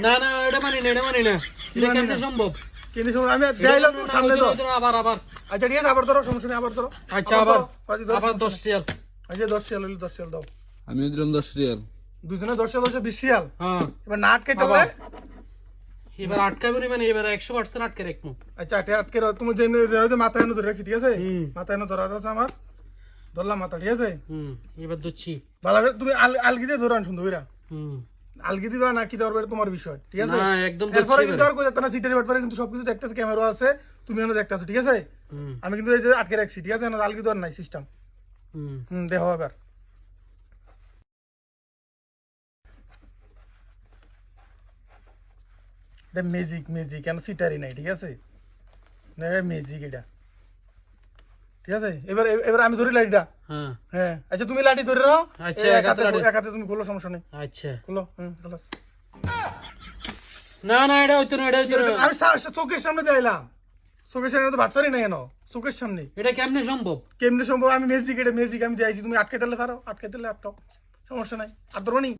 না না এটা মানি না এটা কেমনে সম্ভব? কেন সময় আমি দেখাইলাম তো সামনে তো। আবার আচ্ছা ঠিক আছে, আবার ধরো, সমস্যা নেই, আবার ধরো। আচ্ছা আবার ধরো। আবার 10 রিয়াল। আচ্ছা 10 রিয়াল হইলো, 10 রিয়াল দাও। আমিও দিলাম 10 রিয়াল। দুজনে 10 রিয়াল, 20 রিয়াল। হ্যাঁ এবার না আটকাইতে হবে। এবার আটকাবো নি মানে এবার 100% আটকে রাখবো। আচ্ছা আটকে রাখো, তুমি যে মাথায় এনে ধরে রাখছি, ঠিক আছে? মাথায় এনে ধরা আছে আমার, ধরলাম মাথা, ঠিক আছে? এবার ধরছি। ভালো করে তুমি আলগি দিয়ে ধরান সুন্দর করে। আলগি দিবা না কি ধরবে তোমার বিষয়, ঠিক আছে? না একদম এরপরে কিন্তু আর কই না, সিটের ব্যাপারে কিন্তু সবকিছু দেখতেছে, ক্যামেরা আছে, তুমি এনে দেখতেছো, ঠিক আছে? আমি কিন্তু এই যে আটকে রাখছি, ঠিক আছে? আলগি ধর নাই সিস্টেম। দেখো এবার। এটা ম্যাজিক কেন সিটারি নাই, ঠিক আছে? না ম্যাজিক এটা, ঠিক আছে? এবার আমি ধরি লাঠিটা। হ্যাঁ আচ্ছা তুমি লাঠি ধরে রাখো। আচ্ছা এক হাতে তুমি খোলো, সমস্যা নেই। আচ্ছা খোলো, খোলো। না না এটা হইতো না, এটা হইতো না। আমি চোখের সামনে দিলাম, চোখের সামনে তো ভাত পারি না কেন? চোখের সামনে এটা কেমনে সম্ভব? কেমনে সম্ভব? আমি ম্যাজিক আমি দিয়েছি, তুমি আটকে দিলে পারো, আটকাও, সমস্যা নাই। আর ধরো নি।